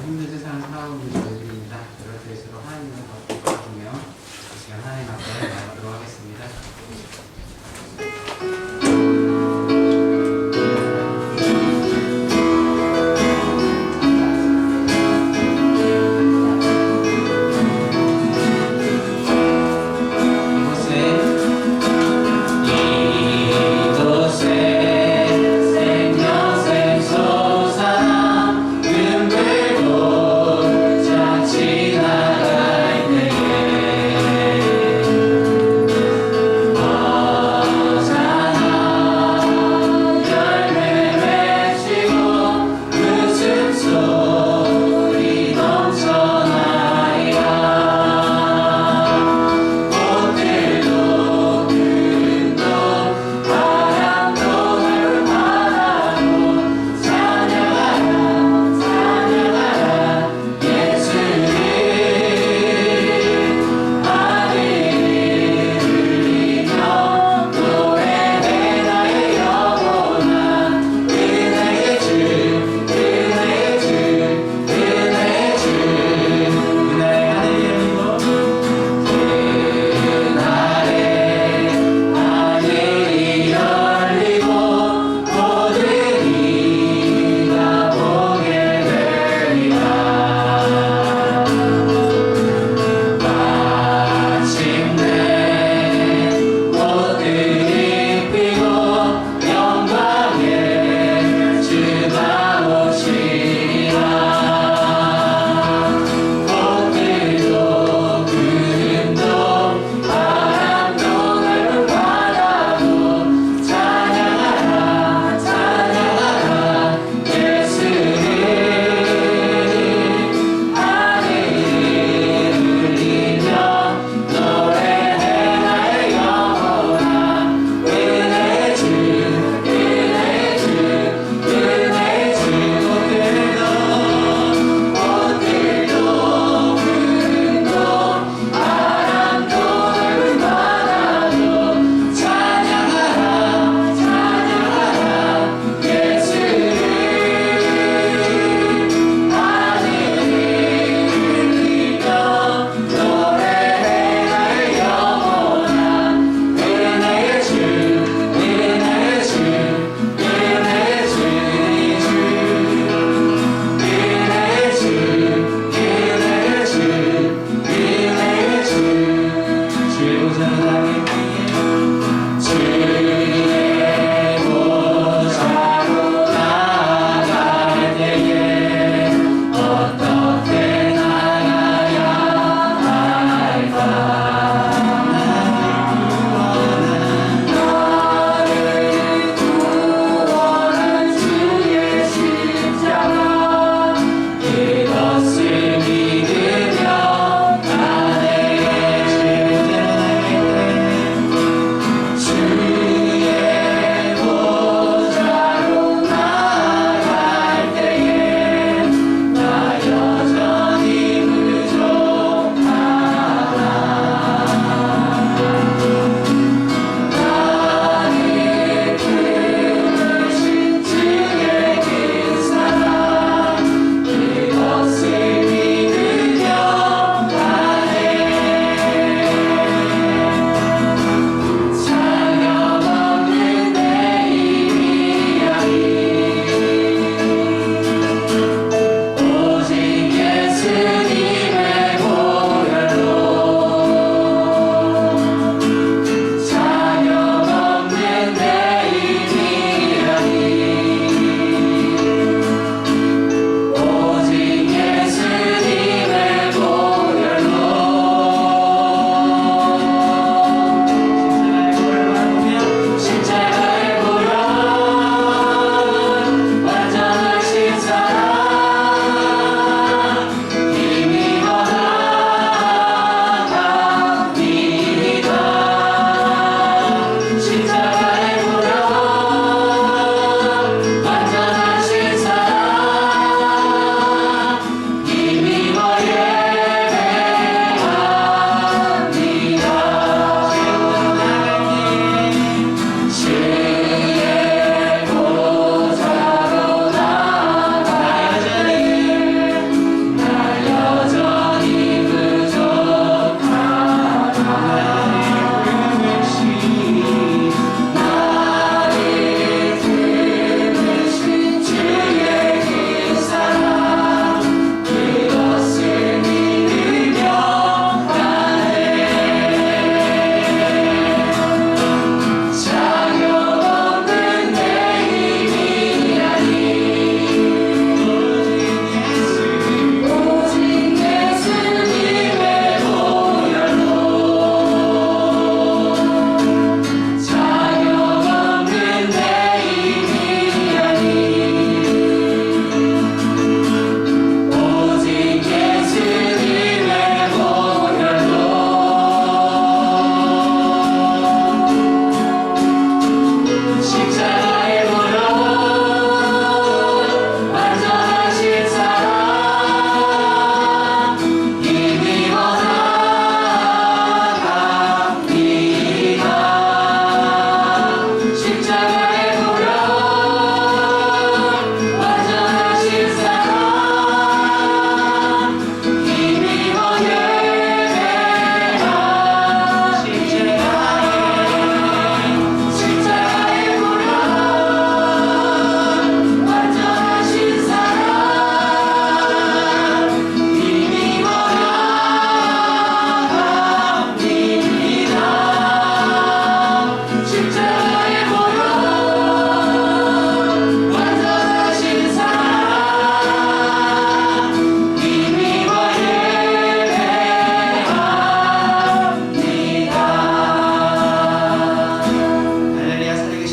힘든 세상을 살아오는 저희들입니다. 이럴 때일수록 하나님을 더 기뻐하며 이 시간 하나님 앞에 나가도록 하겠습니다. 생명샘 솟아 눈물도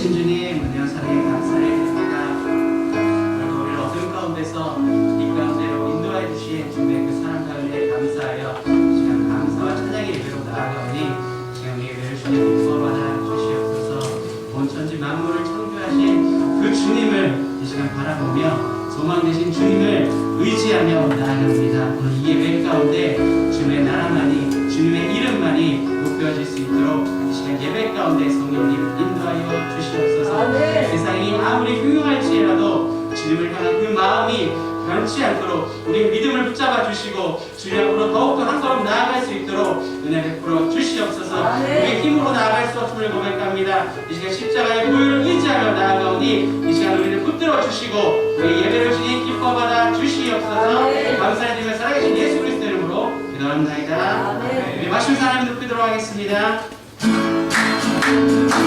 되신 주님 은혜와 사랑에 감사를 드립니다. 오늘도 우리를 어둠 가운데서 이 가운데로 인도하여 주신 주님의 그 사랑 가운데 감사하여 시간 감사와 찬양의 예배로 나아가오니 시간 우리 예배를 주님 기뻐받아 주시옵소서. 온 천지 만물을 창조하신 그 주님을 이 시간 바라보며 소망 되신 주님을 의지하며 나아갑니다. 오늘 이 예배 가운데 주님의 나라만이 주님의 이름만이 높여질 수 있도록 이 시간 예배 가운데 성령님 인도하여 주시옵소서. 세상이 아무리 흉흉할지라도 주님을 향한 그 마음이 변치 않도록 우리 믿음을 붙잡아 주시고 주님 앞으로 더욱더 한 걸음 나아갈 수 있도록 은혜 베풀어 주시옵소서. 우리의 힘으로 나아갈 수 없음을 고백합니다. 이 시간 십자가의 보혈을 의지하며 나아가오니 이 시간 우리를 붙들어 주시고 우리 예배를 주님 기뻐받아 주시옵소서. 감사드리며 살아계신 예수 그리스도 이름으로 기도합니다. 우리 마시는 사람이 높이도록 하겠습니다. Amen.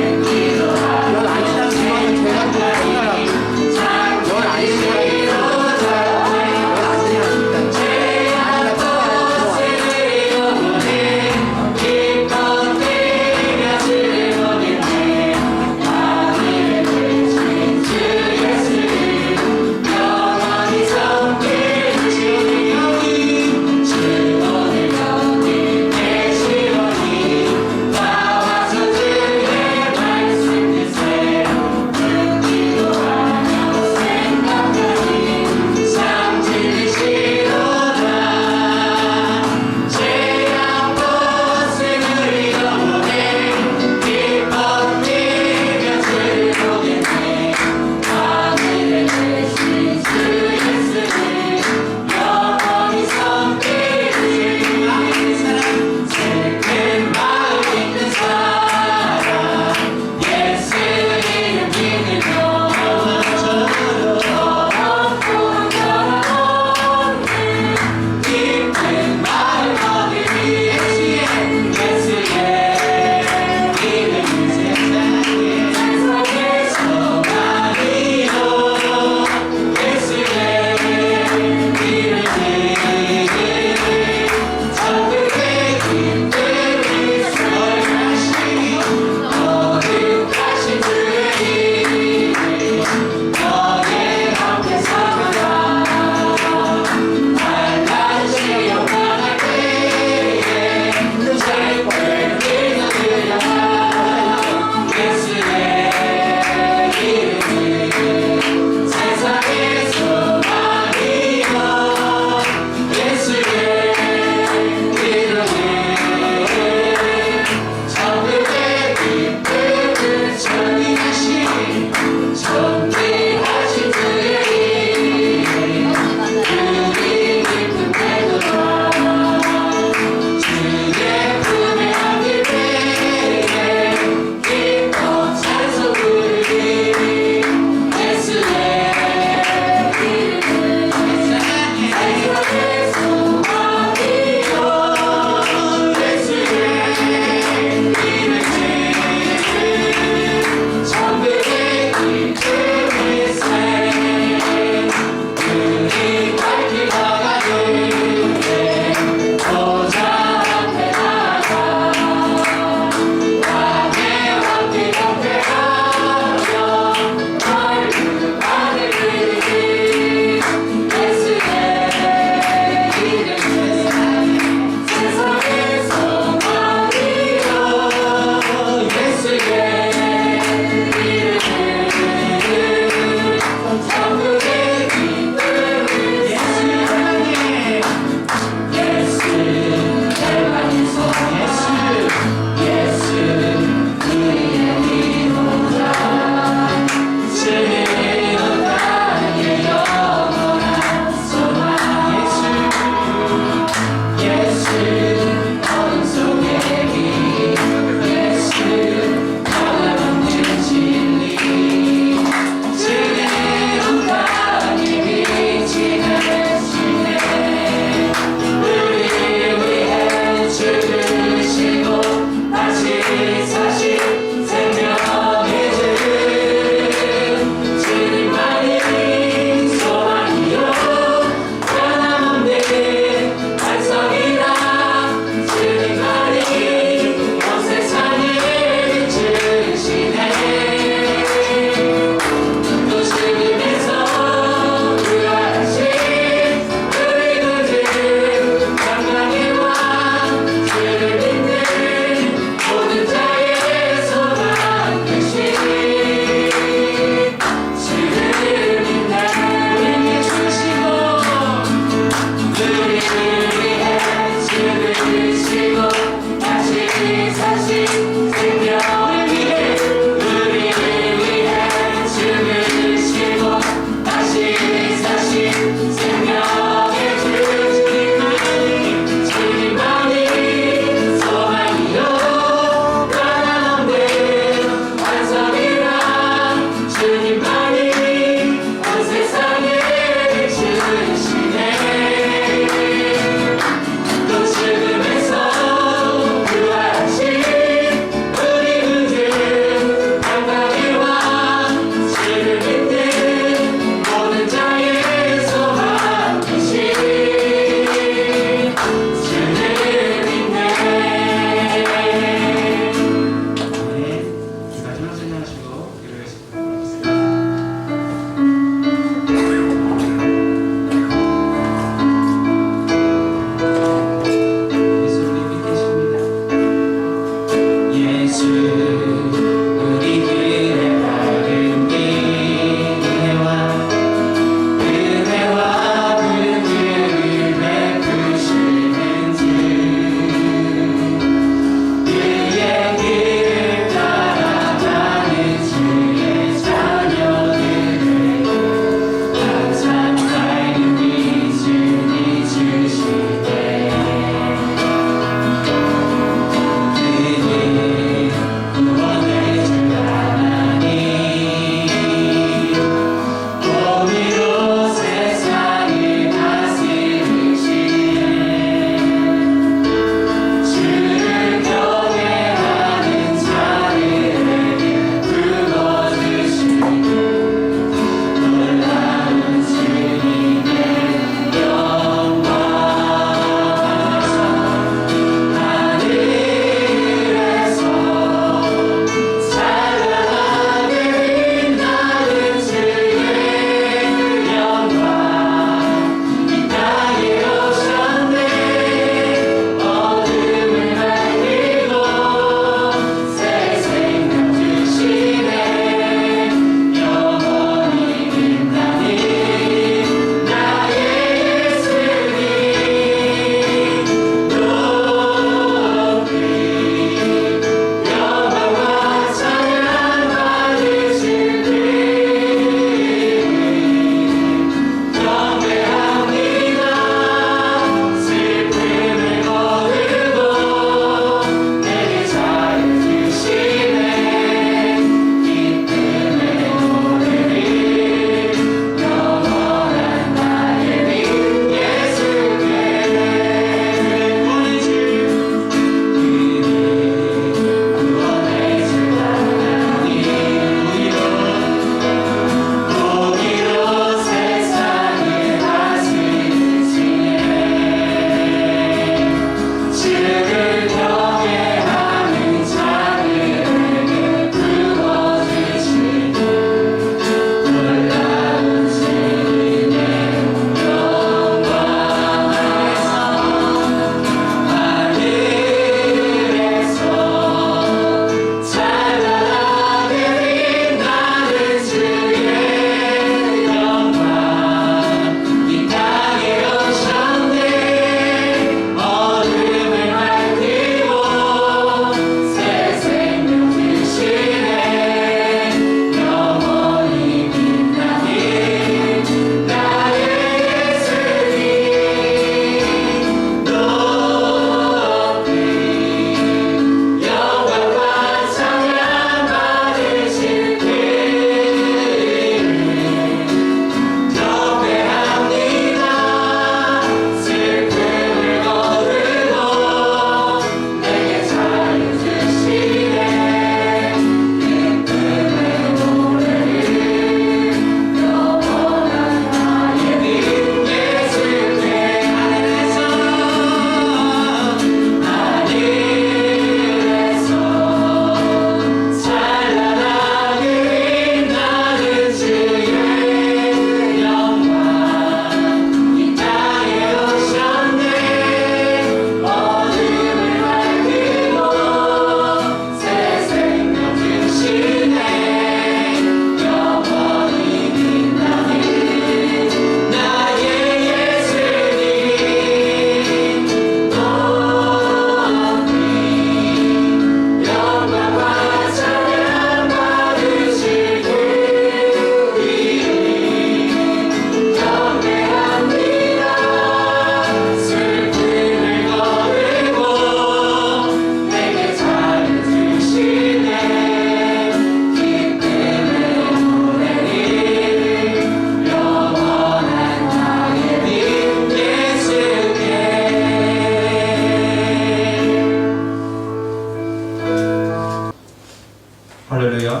할렐루야.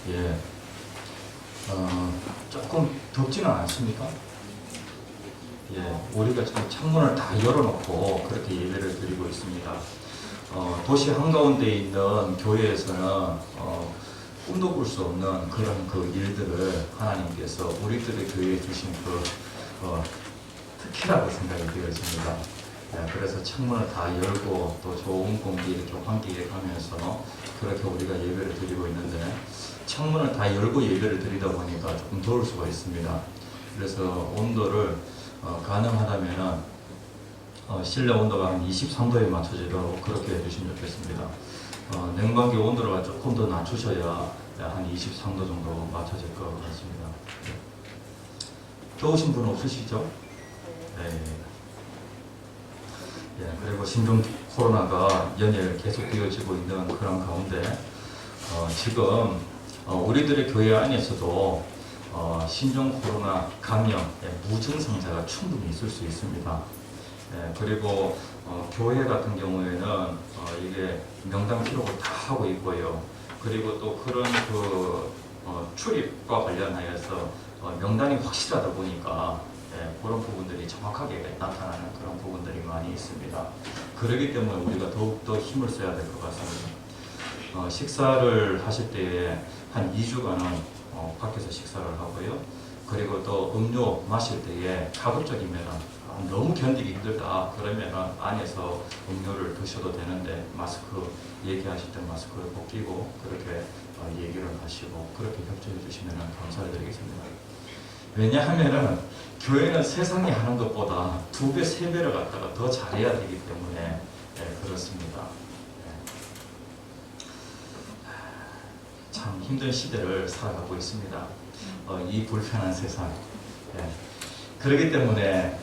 예. 조금 덥지는 않습니까? 예. 우리가 지금 창문을 다 열어놓고 그렇게 예배를 드리고 있습니다. 도시 한가운데 있는 교회에서는 꿈도 꿀 수 없는 그런 그 일들을 하나님께서 우리들의 교회에 주신 그 특혜라고 생각이 되어집니다. 그래서 창문을 다 열고 또 좋은 공기 이렇게 환기해 가면서 그렇게 우리가 예배를 드리고 있는데, 창문을 다 열고 예배를 드리다 보니까 조금 더울 수가 있습니다. 그래서 온도를 가능하다면 실내 온도가 한 23도에 맞춰지도록 그렇게 해주시면 좋겠습니다. 냉방기 온도를 조금 더 낮추셔야 한 23도 정도 맞춰질 것 같습니다. 더우신 분 없으시죠? 네. 그리고 신종 코로나가 연일 계속 이어지고 있는 그런 가운데 지금 우리들의 교회 안에서도 신종 코로나 감염 무증상자가 충분히 있을 수 있습니다. 그리고 교회 같은 경우에는 이게 명단 기록을 다 하고 있고요. 그리고 또 그런 출입과 관련하여서 명단이 확실하다 보니까 그런 부분들이 정확하게 나타나는 그런 부분들이 많이 있습니다. 그렇기 때문에 우리가 더욱더 힘을 써야 될 것 같습니다. 식사를 하실 때에 한 2주간은 밖에서 식사를 하고요. 그리고 또 음료 마실 때에 가급적이면 너무 견디기 힘들다 그러면 안에서 음료를 드셔도 되는데, 마스크 얘기하실 때 마스크를 벗기고 그렇게 얘기를 하시고 그렇게 협조해 주시면 감사드리겠습니다. 왜냐하면은 교회는 세상이 하는 것보다 2배, 3배를 갖다가 더 잘해야 되기 때문에 그렇습니다. 참 힘든 시대를 살아가고 있습니다. 이 불편한 세상. 그렇기 때문에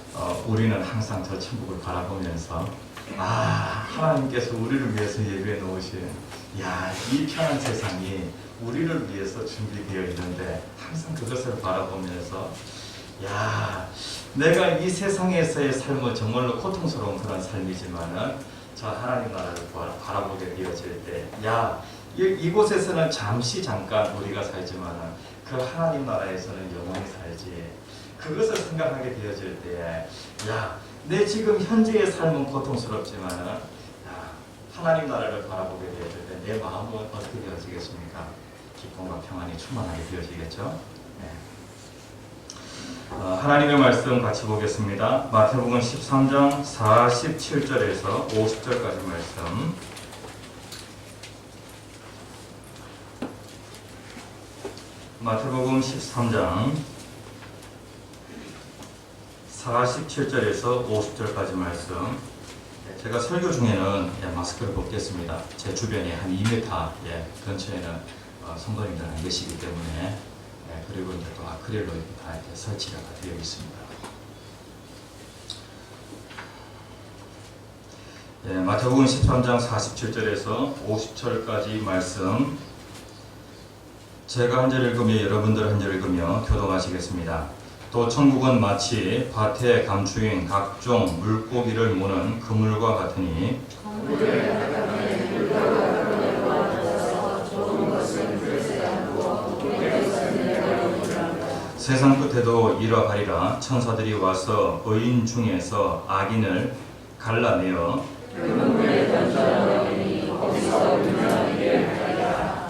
우리는 항상 저 천국을 바라보면서 하나님께서 우리를 위해서 예배해 놓으신 이 편한 세상이 우리를 위해서 준비되어 있는데, 항상 그것을 바라보면서 내가 이 세상에서의 삶은 정말로 고통스러운 그런 삶이지만은 저 하나님 나라를 바라보게 되어질 때 이곳에서는 잠깐 우리가 살지만은 그 하나님 나라에서는 영원히 살지. 그것을 생각하게 되어질 때 내 지금 현재의 삶은 고통스럽지만은 하나님 나라를 바라보게 되어질 때 내 마음은 어떻게 되어지겠습니까? 기쁨과 평안이 충만하게 되어지겠죠. 하나님의 말씀 같이 보겠습니다. 마태복음 13장 47절에서 50절까지 말씀. 마태복음 13장 47절에서 50절까지 말씀. 제가 설교 중에는 마스크를 벗겠습니다. 제 주변에 한 2m 근처에는 성도님들 안 계시기 때문에. 그리고 이제 또 아크릴로 다 이렇게 설치가 되어 있습니다. 마태복음 13장 47절에서 50절까지 말씀. 제가 한 절 읽으며 여러분들 한 절 읽으며 교동하시겠습니다. 또 천국은 마치 밭에 감추인 각종 물고기를 모는 그물과 같으니, 세상 끝에도 이러하리라. 천사들이 와서 의인 중에서 악인을 갈라내어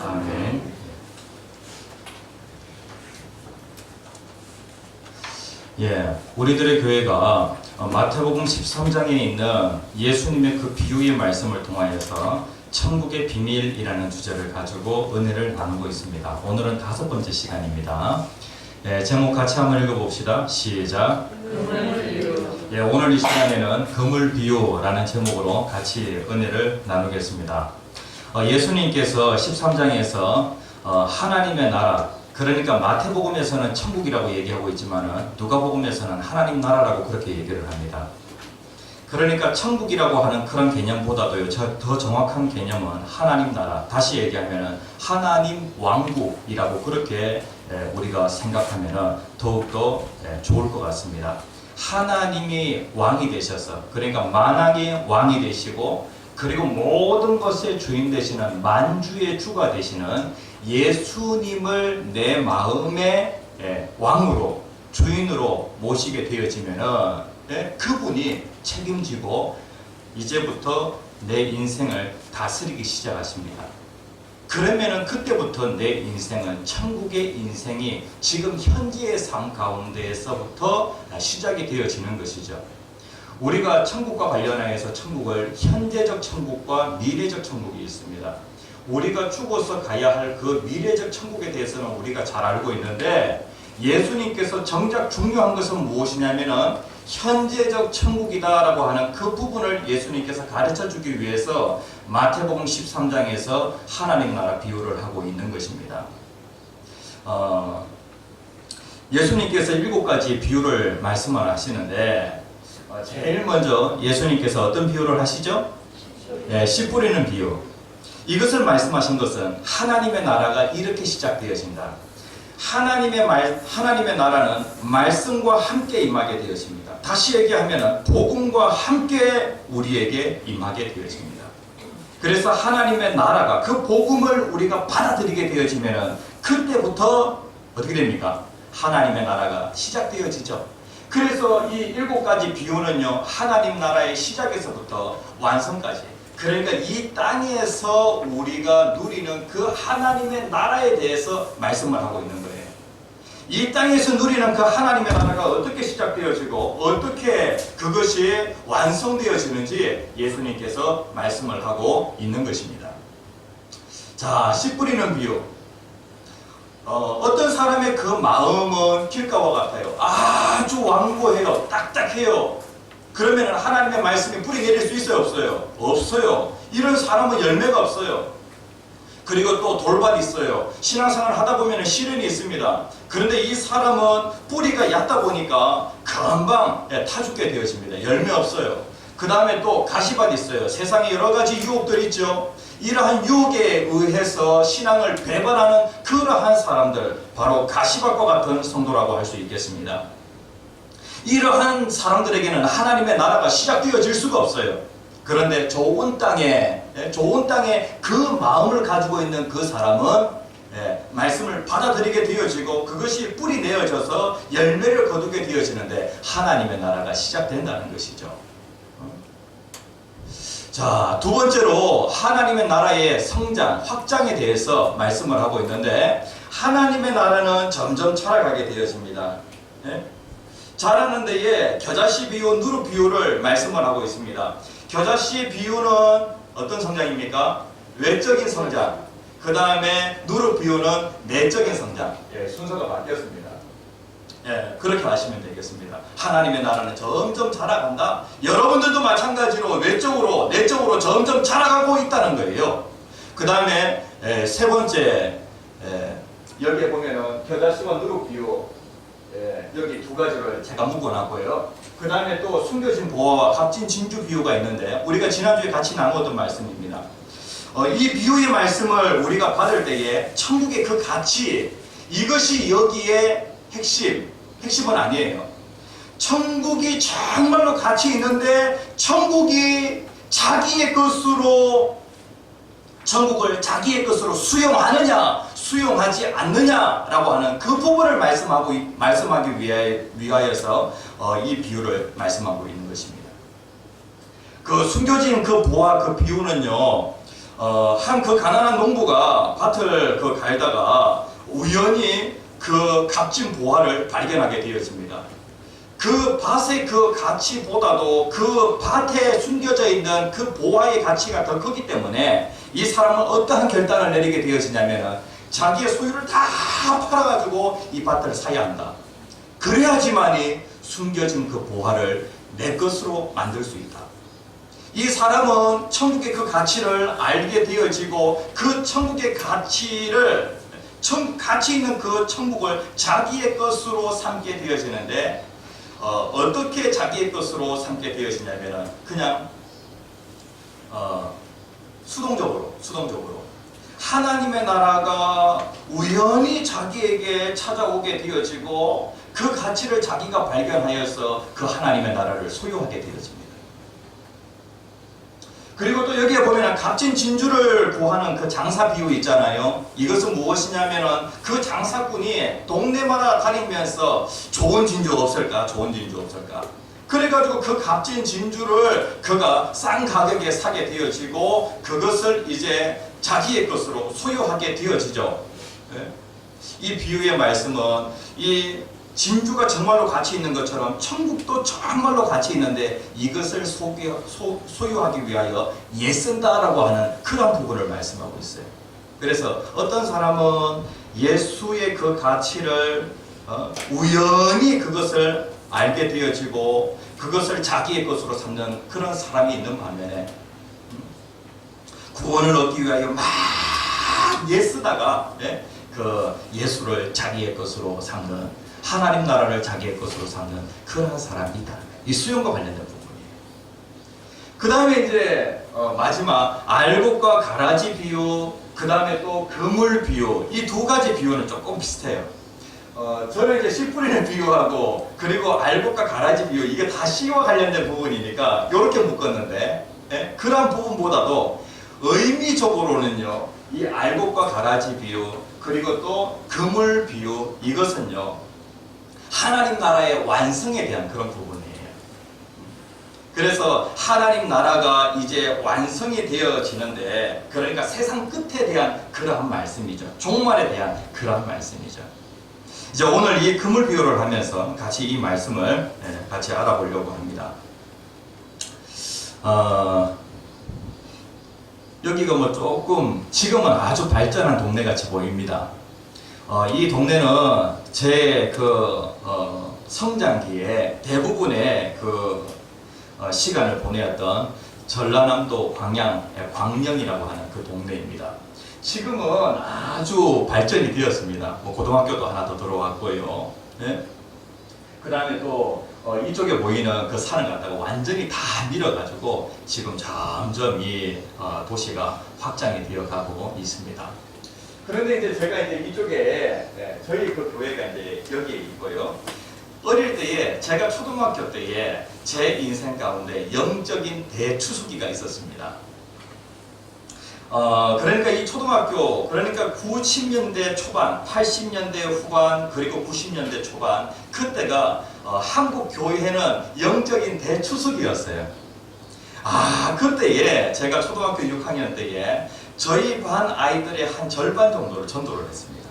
아멘. 우리들의 교회가 마태복음 13장에 있는 예수님의 그 비유의 말씀을 통하여서 천국의 비밀이라는 주제를 가지고 은혜를 나누고 있습니다. 오늘은 5번째 시간입니다. 제목 같이 한번 읽어봅시다. 시작. 오늘 이 시간에는 그물비유라는 제목으로 같이 은혜를 나누겠습니다. 예수님께서 13장에서 하나님의 나라, 그러니까 마태복음에서는 천국이라고 얘기하고 있지만 누가복음에서는 하나님 나라라고 그렇게 얘기를 합니다. 그러니까 천국이라고 하는 그런 개념보다도요, 더 정확한 개념은 하나님 나라, 다시 얘기하면 하나님 왕국이라고 그렇게 우리가 생각하면 더욱더 좋을 것 같습니다. 하나님이 왕이 되셔서, 그러니까 만왕의 왕이 되시고, 그리고 모든 것의 주인 되시는 만주의 주가 되시는 예수님을 내 마음의 왕으로, 주인으로 모시게 되어지면은 그분이 책임지고 이제부터 내 인생을 다스리기 시작하십니다. 그러면은 그때부터 내 인생은 천국의 인생이 지금 현재의 삶 가운데에서부터 시작이 되어지는 것이죠. 우리가 천국과 관련해서 천국을 현재적 천국과 미래적 천국이 있습니다. 우리가 죽어서 가야 할 그 미래적 천국에 대해서는 우리가 잘 알고 있는데 예수님께서 정작 중요한 것은 무엇이냐면은 현재적 천국이다라고 하는 그 부분을 예수님께서 가르쳐 주기 위해서 마태복음 13장에서 하나님 나라 비유를 하고 있는 것입니다. 예수님께서 7가지 비유를 말씀을 하시는데 제일 먼저 예수님께서 어떤 비유를 하시죠? 네, 씨 뿌리는 비유. 이것을 말씀하신 것은 하나님의 나라가 이렇게 시작되어진다. 하나님의 나라는 말씀과 함께 임하게 되어집니다. 다시 얘기하면 복음과 함께 우리에게 임하게 되어집니다. 그래서 하나님의 나라가 그 복음을 우리가 받아들이게 되어지면 그때부터 어떻게 됩니까? 하나님의 나라가 시작되어지죠. 그래서 이 7가지 비유는요, 하나님 나라의 시작에서부터 완성까지, 그러니까 이 땅에서 우리가 누리는 그 하나님의 나라에 대해서 말씀을 하고 있는 거예요. 이 땅에서 누리는 그 하나님의 나라가 어떻게 시작되어지고 어떻게 그것이 완성되어지는지 예수님께서 말씀을 하고 있는 것입니다. 자, 씨 뿌리는 비유. 어떤 사람의 그 마음은 길가와 같아요. 아주 완고해요. 딱딱해요. 그러면 하나님의 말씀이 뿌리 내릴 수 있어요? 없어요? 없어요. 이런 사람은 열매가 없어요. 그리고 또 돌밭이 있어요. 신앙생활 하다 보면 시련이 있습니다. 그런데 이 사람은 뿌리가 얕다 보니까 금방 타 죽게 되어집니다. 열매 없어요. 그 다음에 또 가시밭이 있어요. 세상에 여러 가지 유혹들이 있죠. 이러한 유혹에 의해서 신앙을 배반하는 그러한 사람들, 바로 가시밭과 같은 성도라고 할 수 있겠습니다. 이러한 사람들에게는 하나님의 나라가 시작되어질 수가 없어요. 그런데 좋은 땅에 그 마음을 가지고 있는 그 사람은 말씀을 받아들이게 되어지고 그것이 뿌리 내어져서 열매를 거두게 되어지는데 하나님의 나라가 시작된다는 것이죠. 자, 두 번째로 하나님의 나라의 성장, 확장에 대해서 말씀을 하고 있는데 하나님의 나라는 점점 자라가게 되어집니다. 자라는 데에 겨자씨 비유, 누룩 비유를 말씀을 하고 있습니다. 겨자씨 비유는 어떤 성장입니까? 외적인 성장. 그 다음에 누룩 비유는 내적인 성장. 순서가 바뀌었습니다. 그렇게 아시면 되겠습니다. 하나님의 나라는 점점 자라간다. 여러분들도 마찬가지로 외적으로, 내적으로 점점 자라가고 있다는 거예요. 그 다음에 세 번째, 여기에 보면은 겨자씨와 누룩 비유, 여기 두 가지를 제가 묶어놨고요. 그 다음에 또 숨겨진 보화와 값진 진주 비유가 있는데 우리가 지난주에 같이 나누었던 말씀입니다. 이 비유의 말씀을 우리가 받을 때에 천국의 그 가치, 이것이 여기에 핵심은 아니에요. 천국이 정말로 가치 있는데 천국이 자기의 것으로, 천국을 자기의 것으로 수용하느냐 수용하지 않느냐라고 하는 그 부분을 말씀하기 위하여서 이 비유를 말씀하고 있는 것입니다. 그 숨겨진 그 보화, 그 비유는요, 한 그 가난한 농부가 밭을 그 갈다가 우연히 그 값진 보화를 발견하게 되었습니다. 그 밭의 그 가치보다도 그 밭에 숨겨져 있는 그 보화의 가치가 더 크기 때문에 이 사람은 어떠한 결단을 내리게 되어지냐면 자기의 소유를 다 팔아가지고 이 밭을 사야 한다. 그래야지만이 숨겨진 그 보화를 내 것으로 만들 수 있다. 이 사람은 천국의 그 가치를 알게 되어지고 그 천국의 가치를, 가치 있는 그 천국을 자기의 것으로 삼게 되어지는데 어떻게 자기의 것으로 삼게 되어지냐면 그냥 수동적으로 하나님의 나라가 우연히 자기에게 찾아오게 되어지고 그 가치를 자기가 발견하여서 그 하나님의 나라를 소유하게 되어집니다. 그리고 또 여기에 보면 값진 진주를 구하는 그 장사 비유 있잖아요. 이것은 무엇이냐면은 그 장사꾼이 동네마다 다니면서 좋은 진주 없을까? 그래가지고 그 값진 진주를 그가 싼 가격에 사게 되어지고 그것을 이제 자기의 것으로 소유하게 되어지죠. 이 비유의 말씀은 이 진주가 정말로 가치 있는 것처럼 천국도 정말로 가치 있는데 이것을 소유하기 위하여 애쓴다라고 하는 그런 부분을 말씀하고 있어요. 그래서 어떤 사람은 예수의 그 가치를 우연히 그것을 알게 되어지고 그것을 자기의 것으로 삼는 그런 사람이 있는 반면에 구원을 얻기 위하여 막 애쓰다가 그 예수를 자기의 것으로 삼는, 하나님 나라를 자기의 것으로 삼는 그런 사람이 있다. 이 수용과 관련된 부분이에요. 그 다음에 이제 마지막 알곡과 가라지 비유, 그 다음에 또 그물 비유, 이 두 가지 비유는 조금 비슷해요. 저는 이제 씨 뿌리는 비유하고 그리고 알곡과 가라지 비유, 이게 다 씨와 관련된 부분이니까 이렇게 묶었는데 그런 부분보다도 의미적으로는요, 이 알곡과 가라지 비유 그리고 또 그물 비유, 이것은요 하나님 나라의 완성에 대한 그런 부분이에요. 그래서 하나님 나라가 이제 완성이 되어지는데, 그러니까 세상 끝에 대한 그러한 말씀이죠. 종말에 대한 그러한 말씀이죠. 이제 오늘 이 그물 비유를 하면서 같이 이 말씀을 같이 알아보려고 합니다. 여기가 뭐 조금 지금은 아주 발전한 동네 같이 보입니다. 이 동네는 제 성장기에 대부분의 시간을 보내었던 전라남도 광명이라고 하는 그 동네입니다. 지금은 아주 발전이 되었습니다. 뭐 고등학교도 하나 더 들어왔고요. 그 다음에 또 이쪽에 보이는 그 산을 갖다가 완전히 다 밀어가지고 지금 점점 이 도시가 확장이 되어가고 있습니다. 그런데 이제 제가 이제 이쪽에 저희 그 교회가 이제 여기에 있고요. 어릴 때에 제가 초등학교 때에 제 인생 가운데 영적인 대추수기가 있었습니다. 그러니까 이 초등학교, 그러니까 90년대 초반, 80년대 후반, 그리고 90년대 초반, 그때가 한국 교회는 영적인 대추수기였어요. 그때에 제가 초등학교 6학년 때에 저희 반 아이들의 한 절반 정도를 전도를 했습니다.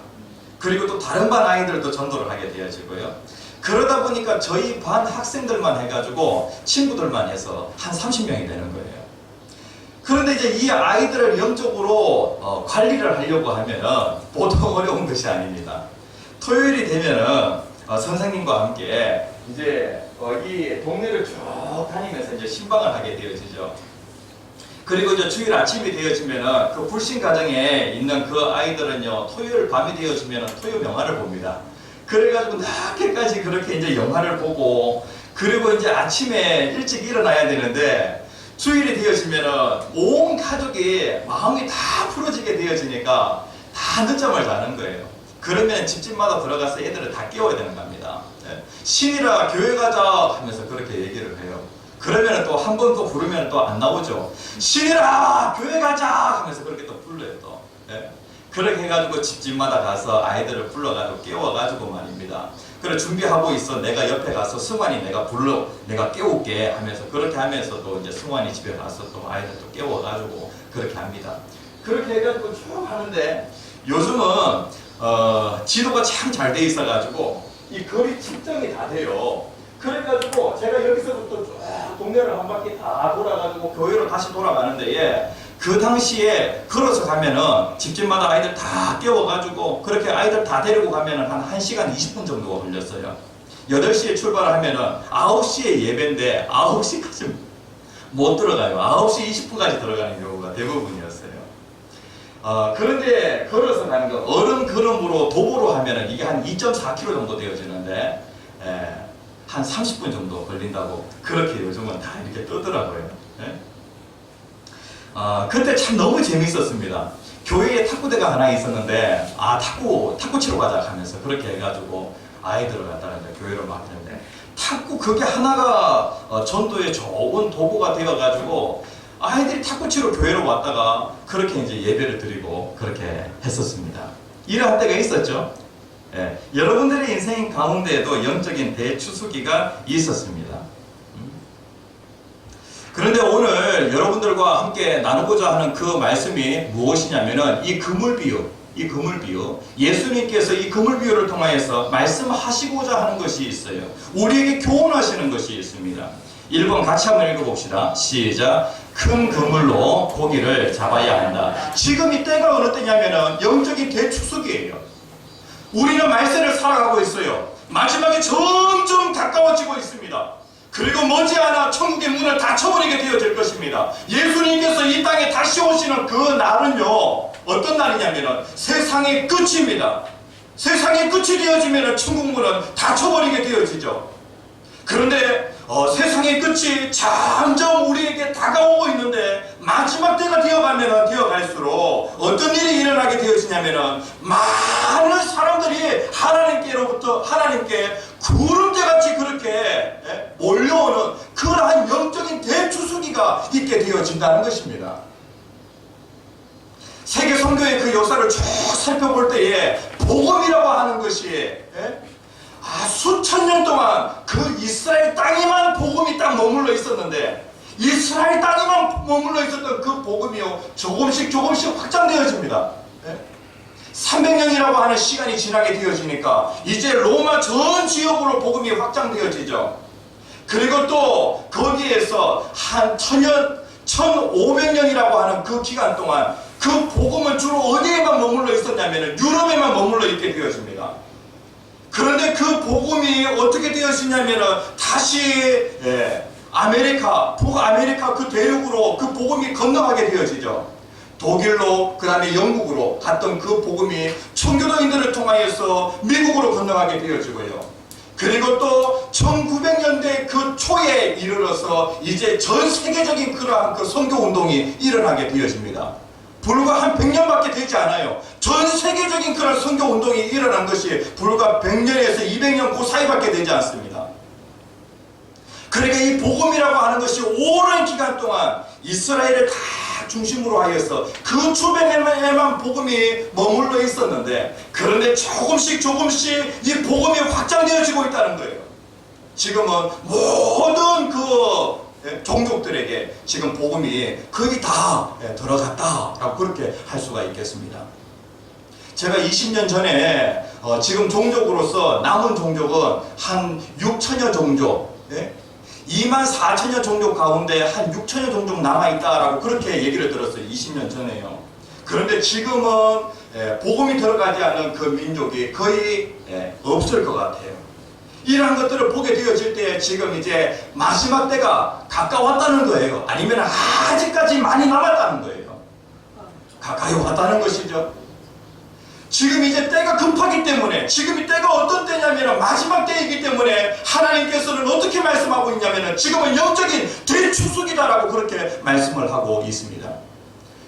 그리고 또 다른 반 아이들도 전도를 하게 되어지고요. 그러다 보니까 저희 반 학생들만 해가지고 친구들만 해서 한 30명이 되는 거예요. 그런데 이제 이 아이들을 영적으로 관리를 하려고 하면은 보통 어려운 것이 아닙니다. 토요일이 되면은 선생님과 함께 이제 이 동네를 쭉 다니면서 이제 신방을 하게 되어지죠. 그리고 이제 주일 아침이 되어지면은 그 불신 가정에 있는 그 아이들은요, 토요일 밤이 되어지면은 토요 명화를 봅니다. 그래가지고 낮게까지 그렇게 이제 영화를 보고, 그리고 이제 아침에 일찍 일어나야 되는데 주일이 되어지면은 온 가족이 마음이 다 풀어지게 되어지니까 다 늦잠을 자는 거예요. 그러면 집집마다 들어가서 애들을 다 깨워야 되는 겁니다. 신이라 교회 가자 하면서 그렇게 얘기를 해요. 그러면 또 한 번 또 부르면 또 안 나오죠. 신이라 교회 가자 하면서 그렇게 또 불러요 또. 그렇게 해가지고 집집마다 가서 아이들을 불러가지고 깨워가지고 말입니다. 그래 준비하고 있어. 내가 옆에 가서 승환이 내가 내가 깨울게 하면서, 그렇게 하면서도 이제 승환이 집에 가서 또 아이들 또 깨워가지고 그렇게 합니다. 그렇게 해가지고 쭉 하는데 요즘은 지도가 참 잘 돼 있어가지고 이 거리 측정이 다 돼요. 그래가지고 제가 여기서부터 쭉 동네를 한 바퀴 다 돌아가지고 교회로 다시 돌아가는데 그 당시에 걸어서 가면은 집집마다 아이들 다 깨워가지고 그렇게 아이들 다 데리고 가면은 한 1시간 20분 정도가 걸렸어요. 8시에 출발하면은 9시에 예배인데 9시까지 못 들어가요. 9시 20분까지 들어가는 경우가 대부분이었어요. 그런데 걸어서 가는 거, 어른 걸음으로 도보로 하면은 이게 한 2.4km 정도 되어지는데 한 30분 정도 걸린다고 그렇게 요즘은 다 이렇게 뜨더라고요. 그때 참 너무 재밌었습니다. 교회에 탁구대가 하나 있었는데 탁구 치러 가자 하면서 그렇게 해가지고 아이들을 갖다가 이제 교회로 맡기는데, 탁구 그게 하나가 전도에 좋은 도구가 되어가지고 아이들이 탁구 치러 교회로 왔다가 그렇게 이제 예배를 드리고 그렇게 했었습니다. 이러한 때가 있었죠. 여러분들의 인생 가운데에도 영적인 대추수기가 있었습니다. 그런데 오늘 여러분들과 함께 나누고자 하는 그 말씀이 무엇이냐면은 이 그물 비유, 이 그물 비유, 예수님께서 이 그물 비유를 통하여서 말씀하시고자 하는 것이 있어요. 우리에게 교훈하시는 것이 있습니다. 1번 같이 한번 읽어봅시다. 시작. 큰 그물로 고기를 잡아야 한다. 지금 이 때가 어느 때냐면은 영적인 대축석이에요. 우리는 말세를 살아가고 있어요. 마지막에 점점 가까워지고 있습니다. 그리고 머지않아 천국의 문을 닫혀버리게 되어질 것입니다. 예수님께서 이 땅에 다시 오시는 그 날은요, 어떤 날이냐면은 세상의 끝입니다. 세상의 끝이 되어지면은 천국 문은 닫혀버리게 되어지죠. 그런데 세상의 끝이 점점 우리에게 다가오고 있는데 마지막 때가 되어갈수록 어떤 일이 일어나게 되어지냐면은 많은 사람들이 하나님께 구름대같이 그렇게 몰려오는 그러한 영적인 대추수기가 있게 되어진다는 것입니다. 세계 선교의 그 역사를 쭉 살펴볼 때에 복음이라고 하는 것이 수천 년 동안 그 이스라엘 땅에만 복음이 딱 머물러 있었는데, 이스라엘 땅에만 머물러 있었던 그 복음이요 조금씩 확장되어집니다. 300년이라고 하는 시간이 지나게 되어지니까 이제 로마 전 지역으로 복음이 확장되어지죠. 그리고 또 거기에서 한 1500년이라고 하는 그 기간 동안 그 복음은 주로 어디에만 머물러 있었냐면 유럽에만 머물러 있게 되어집니다. 그런데 그 복음이 어떻게 되어지냐면은 다시 북아메리카 그 대륙으로 그 복음이 건너가게 되어지죠. 독일로, 그 다음에 영국으로 갔던 그 복음이 청교도인들을 통하여서 미국으로 건너가게 되어지고요. 그리고 또 1900년대 그 초에 이르러서 이제 전 세계적인 그러한 그 선교운동이 일어나게 되어집니다. 불과 한 100년밖에 되지 않아요. 전 세계적인 그런 선교운동이 일어난 것이 불과 100년에서 200년 그 사이밖에 되지 않습니다. 그러니까 이 복음이라고 하는 것이 오랜 기간 동안 이스라엘을 다 중심으로 하여서 그 주변에만 복음이 머물러 있었는데, 그런데 조금씩 이 복음이 확장되어지고 있다는 거예요. 지금은 모든 그 종족들에게 지금 복음이 거의 다 들어갔다라고 그렇게 할 수가 있겠습니다. 제가 20년 전에 지금 종족으로서 남은 종족은 한 6천여 종족, 24,000여 종족 가운데 한 6천여 종족 남아있다라고 그렇게 얘기를 들었어요. 20년 전에요. 그런데 지금은 복음이 들어가지 않은 그 민족이 거의 없을 것 같아요. 이러한 것들을 보게 되어질 때 지금 이제 마지막 때가 가까웠다는 거예요. 아니면 아직까지 많이 남았다는 거예요. 가까이 왔다는 것이죠. 지금 이제 때가 급하기 때문에, 지금 이 때가 어떤 때냐면 마지막 때이기 때문에 하나님께서는 어떻게 말씀하고 있냐면 지금은 영적인 대추수기다라고 그렇게 말씀을 하고 있습니다.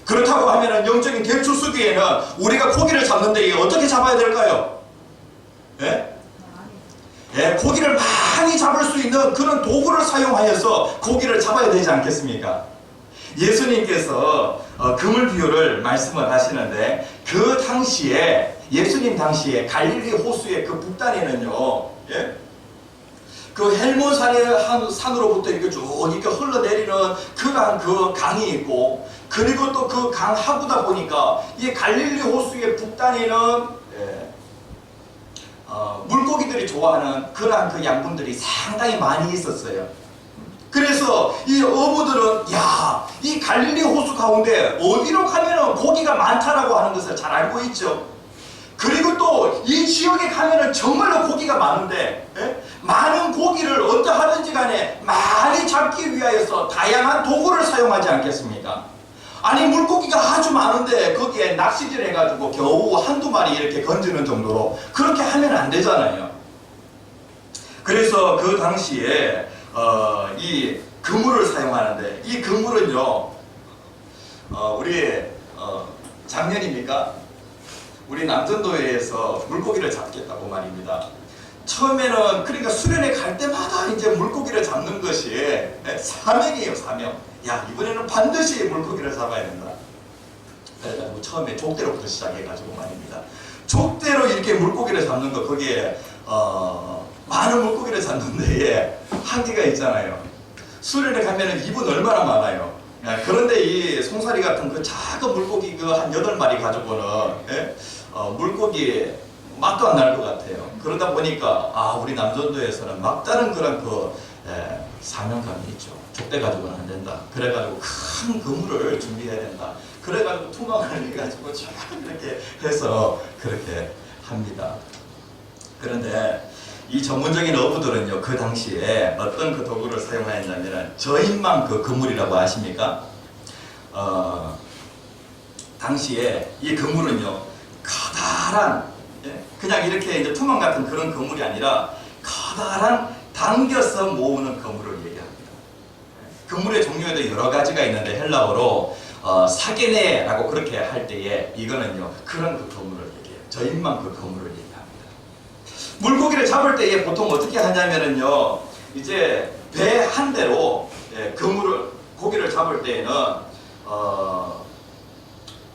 그렇다고 하면 영적인 대추수기에는 우리가 고기를 잡는데 어떻게 잡아야 될까요? 고기를 많이 잡을 수 있는 그런 도구를 사용하여서 고기를 잡아야 되지 않겠습니까? 예수님께서 그물 비유를 말씀을 하시는데, 그 당시에 예수님 당시에 갈릴리 호수의 그 북단에는요, 그 헬몬 산으로부터 이렇게 쭉 이렇게 흘러내리는 그러한 그 강이 있고, 그리고 또 그 강 하구다 보니까 이 갈릴리 호수의 북단에는 물고기들이 좋아하는 그러한 그 양분들이 상당히 많이 있었어요. 그래서 이 어부들은 이 갈릴리 호수 가운데 어디로 가면은 고기가 많다라고 하는 것을 잘 알고 있죠. 그리고 또 이 지역에 가면은 정말로 고기가 많은데, 많은 고기를 어떠하든지 간에 많이 잡기 위하여서 다양한 도구를 사용하지 않겠습니까? 아니, 물고기가 아주 많은데 거기에 낚시질 해가지고 겨우 한두 마리 이렇게 건지는 정도로 그렇게 하면 안 되잖아요. 그래서 그 당시에 이 그물을 사용하는데, 이 그물은요, 우리 작년입니까? 우리 남전도에서 물고기를 잡겠다고 말입니다. 처음에는 그러니까 수련회 갈 때마다 이제 물고기를 잡는 것이 사명이에요, 사명. 이번에는 반드시 물고기를 잡아야 된다. 그래가지고 처음에 족대로부터 시작해가지고 말입니다. 족대로 이렇게 물고기를 잡는 거, 거기에 많은 물고기를 잡는데 한계가 있잖아요. 수련회 가면은 입은 얼마나 많아요. 그런데 이 송사리 같은 그 작은 물고기 그 한 8마리 가지고는 물고기 맛도 안 날 것 같아요. 그러다 보니까 우리 남전도에서는 막다른 그런 사명감이 있죠. 족대 가지고는 안 된다. 그래가지고 큰 그물을 준비해야 된다. 그래가지고 투망을 해가지고 쫙 이렇게 해서 그렇게 합니다. 그런데 이 전문적인 어부들은요, 그 당시에 어떤 그 도구를 사용하였냐면 저인망 그 그물이라고 아십니까? 당시에 이 그물은요, 커다란, 그냥 이렇게 이제 투망 같은 그런 그물이 아니라 커다란 당겨서 모으는 그물을 얘기합니다. 그물의 종류에도 여러 가지가 있는데 헬라어로 사게네라고 그렇게 할 때에 이거는요, 그런 그 그물을 얘기해요. 저인망 그 그물을 얘기합니다. 물고기를 잡을 때에 보통 어떻게 하냐면은요, 이제 배 한 대로 고기를 잡을 때에는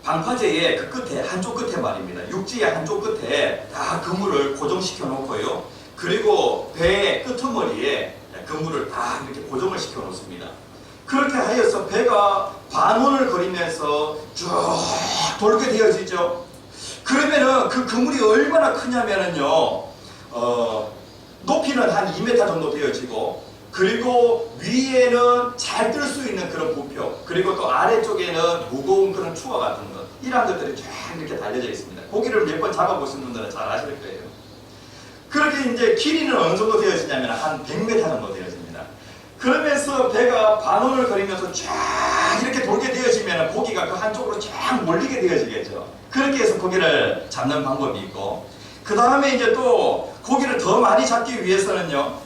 방파제의 그 끝에, 한쪽 끝에 말입니다. 육지의 한쪽 끝에 다 그물을 고정시켜 놓고요. 그리고 배의 끄트머리에 그물을 다 이렇게 고정을 시켜 놓습니다. 그렇게 하여서 배가 반원을 거리면서 쭉 돌게 되어지죠. 그러면은 그 그물이 얼마나 크냐면은요, 높이는 한 2m 정도 되어지고, 그리고 위에는 잘 뜰 수 있는 그런 부표, 그리고 또 아래쪽에는 무거운 그런 추가 같은 것, 이런 것들이 쫙 이렇게 달려져 있습니다. 고기를 몇 번 잡아보신 분들은 잘 아실 거예요. 그렇게 이제 길이는 어느 정도 되어지냐면 한 100m 정도 되어집니다. 그러면서 배가 반원을 거리면서 쫙 이렇게 돌게 되어지면 고기가 그 한쪽으로 쫙 몰리게 되어지겠죠. 그렇게 해서 고기를 잡는 방법이 있고, 그 다음에 이제 또 고기를 더 많이 잡기 위해서는요,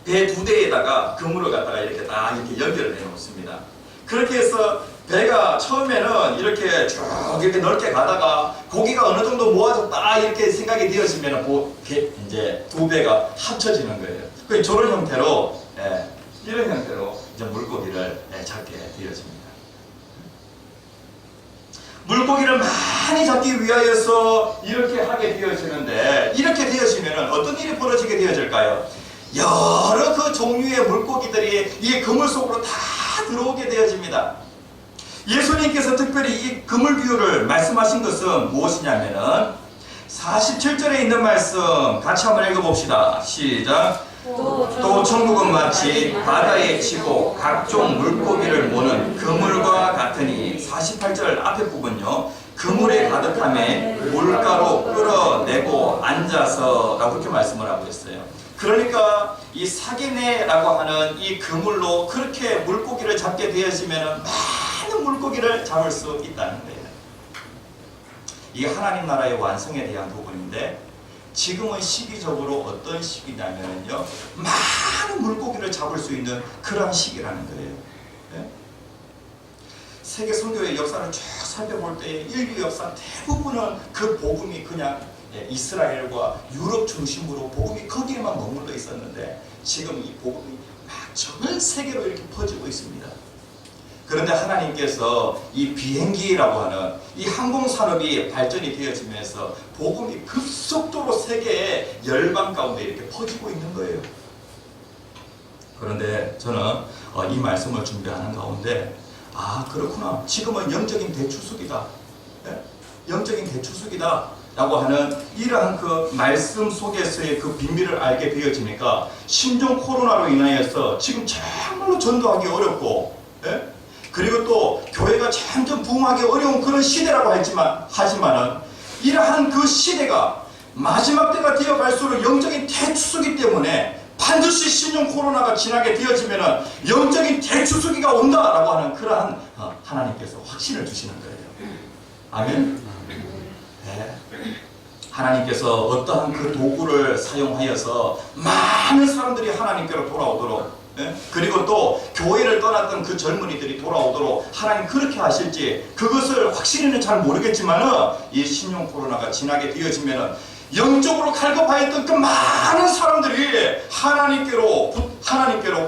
배 두 대에다가 그물을 갖다가 이렇게 딱 이렇게 연결을 해 놓습니다. 그렇게 해서 배가 처음에는 이렇게 쭉 이렇게 넓게 가다가 고기가 어느 정도 모아졌다 이렇게 생각이 되어지면 이제 두 배가 합쳐지는 거예요. 그 저런 형태로, 이런 형태로 이제 물고기를 잡게 되어집니다. 물고기를 많이 잡기 위하여서 이렇게 하게 되어지는데, 이렇게 되어지면 어떤 일이 벌어지게 되어질까요? 여러 그 종류의 물고기들이 이 그물 속으로 다 들어오게 되어집니다. 예수님께서 특별히 이 그물 비유를 말씀하신 것은 무엇이냐면은 47절에 있는 말씀 같이 한번 읽어봅시다. 시작. 또 천국은 마치 바다에 치고 각종 물고기를 모는 그물과 같으니, 48절 앞에 부분요, 그물에 가득함에 물가로 끌어내고 앉아서 라고 그렇게 말씀을 하고 있어요. 그러니까 이 사게네라고 하는 이 그물로 그렇게 물고기를 잡게 되어지면 많은 물고기를 잡을 수 있다는 거예요. 이게 하나님 나라의 완성에 대한 부분인데, 지금은 시기적으로 어떤 시기냐면요, 많은 물고기를 잡을 수 있는 그런 시기라는 거예요. 네? 세계 선교의 역사를 쭉 살펴볼 때 인류 역사 대부분은 그 복음이 그냥 이스라엘과 유럽 중심으로 복음이 거기에만 머물러 있었는데, 지금 이 복음이 막 전 세계로 이렇게 퍼지고 있습니다. 그런데 하나님께서 이 비행기라고 하는 이 항공산업이 발전이 되어지면서 복음이 급속도로 세계의 열방 가운데 이렇게 퍼지고 있는 거예요. 그런데 저는 이 말씀을 준비하는 가운데, 그렇구나, 지금은 영적인 대추수기다, 영적인 대추수기다 라고 하는 이러한 그 말씀 속에서의 그 비밀을 알게 되어지니까, 신종 코로나로 인하여서 지금 정말로 전도하기 어렵고, 그리고 또 교회가 점점 부흥하기 어려운 그런 시대라고 하지만은 이러한 그 시대가 마지막 때가 되어갈수록 영적인 대추수기 때문에 반드시 신종 코로나가 지나게 되어지면은 영적인 대추수기가 온다라고 하는 그러한 하나님께서 확신을 주시는 거예요. 아멘. 네. 하나님께서 어떠한 그 도구를 사용하여서 많은 사람들이 하나님께로 돌아오도록, 그리고 또 교회를 떠났던 그 젊은이들이 돌아오도록 하나님 그렇게 하실지 그것을 확실히는 잘 모르겠지만은, 이 신종 코로나가 지나게 되어지면은 영적으로 갈급하였던 그 많은 사람들이 하나님께로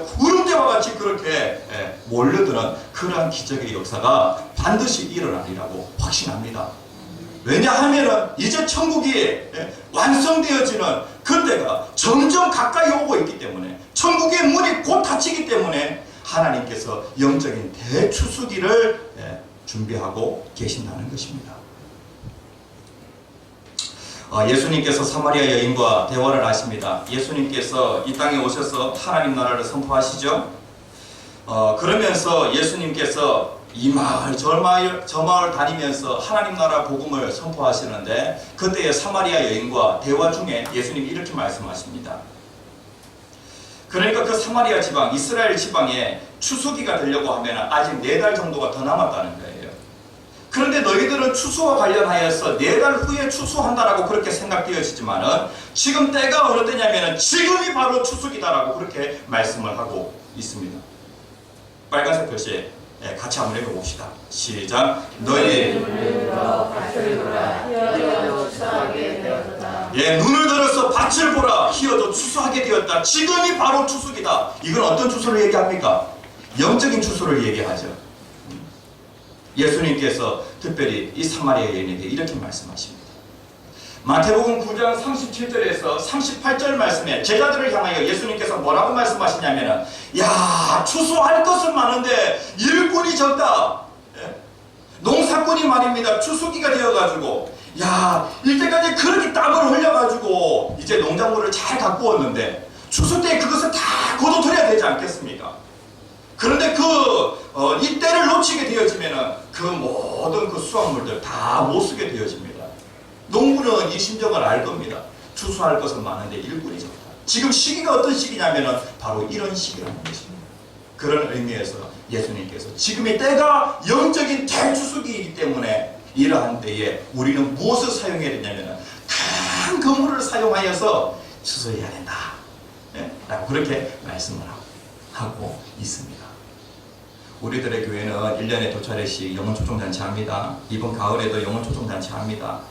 구름대와 같이 그렇게 몰려드는 그러한 기적의 역사가 반드시 일어나리라고 확신합니다. 왜냐하면 이제 천국이 완성되어지는 그때가 점점 가까이 오고 있기 때문에, 천국의 문이 곧 닫히기 때문에 하나님께서 영적인 대추수기를 준비하고 계신다는 것입니다. 예수님께서 사마리아 여인과 대화를 하십니다. 예수님께서 이 땅에 오셔서 하나님 나라를 선포하시죠. 그러면서 예수님께서 이 마을 저 마을 다니면서 하나님 나라 복음을 선포하시는데 그때의 사마리아 여인과 대화 중에 예수님이 이렇게 말씀하십니다. 그러니까 그 사마리아 지방, 이스라엘 지방에 추수기가 되려고 하면 아직 4달 정도가 더 남았다는 거예요. 그런데 너희들은 추수와 관련하여서 4달 후에 추수한다라고 그렇게 생각되어지지만은 지금 때가 어느 때냐면은 지금이 바로 추수기다라고 그렇게 말씀을 하고 있습니다. 빨간색 표시 같이 한번 읽어봅시다. 시작. 너희 눈을 들어서 밭을 보라. 희어도 추수하게 되었다. 지금이 바로 추수기다. 이건 어떤 추수를 얘기합니까? 영적인 추수를 얘기하죠. 예수님께서 특별히 이 사마리아 여인에게 이렇게 말씀하십니다. 마태복음 9장 37절에서 38절 말씀에 제자들을 향하여 예수님께서 뭐라고 말씀하시냐면은 야, 추수할 것은 많은데 일꾼이 적다. 농사꾼이 말입니다. 추수기가 되어가지고 야, 이때까지 그렇게 땀을 흘려가지고 이제 농작물을 잘 가꾸었는데 추수 때 그것을 다 거둬들여야 되지 않겠습니까? 그런데 이 때를 놓치게 되어지면은 그 모든 그 수확물들 다 못 쓰게 되어집니다. 농부는 이 심정을 알 겁니다. 추수할 것은 많은데 일꾼이 적다. 지금 시기가 어떤 시기냐면은 바로 이런 시기라는 것입니다. 그런 의미에서 예수님께서 지금의 때가 영적인 대추수기이기 때문에 이러한 때에 우리는 무엇을 사용해야 되냐면은 큰 그물을 사용하여서 추수해야 된다. 라고 그렇게 말씀을 하고 있습니다. 우리들의 교회는 1년에 2차례씩 영혼초청잔치 합니다. 이번 가을에도 영혼초청잔치 합니다.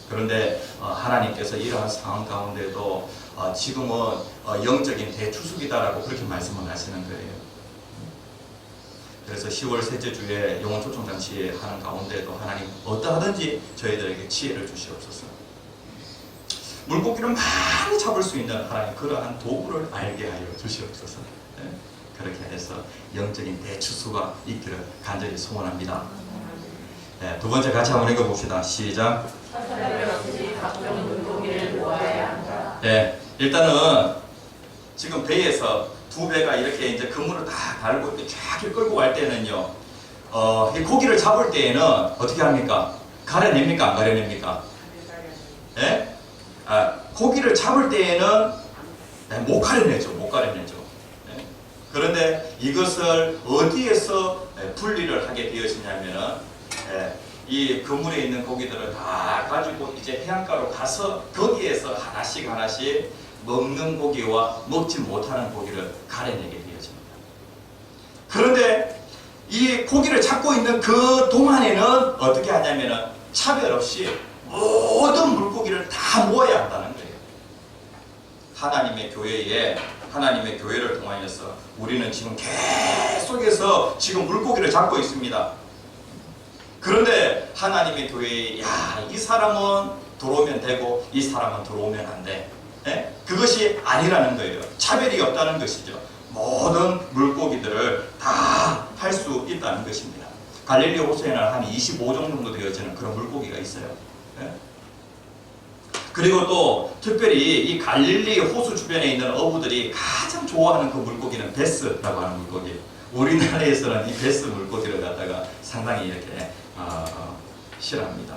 그런데 하나님께서 이러한 상황 가운데도 지금은 영적인 대추수기다라고 그렇게 말씀을 하시는 거예요. 그래서 10월 셋째 주에 영혼초청잔치 하는 가운데도 하나님 어떠하든지 저희들에게 지혜를 주시옵소서. 물고기를 많이 잡을 수 있는 하나님 그러한 도구를 알게 하여 주시옵소서. 그렇게 해서 영적인 대추수가 있기를 간절히 소원합니다. 두 번째 같이 한번 읽어봅시다. 시작. 일단은 지금 배에서 두 배가 이렇게 이제 그물을 다 달고 쫙 끌고 갈 때는요, 이 고기를 잡을 때에는 어떻게 합니까? 가려냅니까? 안 가려냅니까? 고기를 잡을 때에는 못 가려내죠. 못 가려내죠. 그런데 이것을 어디에서 분리를 하게 되어지냐면은 이 그물에 있는 고기들을 다 가지고 이제 해안가로 가서 거기에서 하나씩 먹는 고기와 먹지 못하는 고기를 가려내게 되어집니다. 그런데 이 고기를 잡고 있는 그 동안에는 어떻게 하냐면은 차별 없이 모든 물고기를 다 모아야 한다는 거예요. 하나님의 교회를 통하여서 우리는 지금 계속해서 지금 물고기를 잡고 있습니다. 그런데 하나님의 교회에 이 사람은 들어오면 되고 이 사람은 들어오면 안 돼. 그것이 아니라는 거예요. 차별이 없다는 것이죠. 모든 물고기들을 다 할 수 있다는 것입니다. 갈릴리 호수에는 한 25종 정도 되어지는 그런 물고기가 있어요. 그리고 또 특별히 이 갈릴리 호수 주변에 있는 어부들이 가장 좋아하는 그 물고기는 베스라고 하는 물고기. 우리나라에서는 이 베스 물고기를 갖다가 상당히 이렇게 싫어합니다.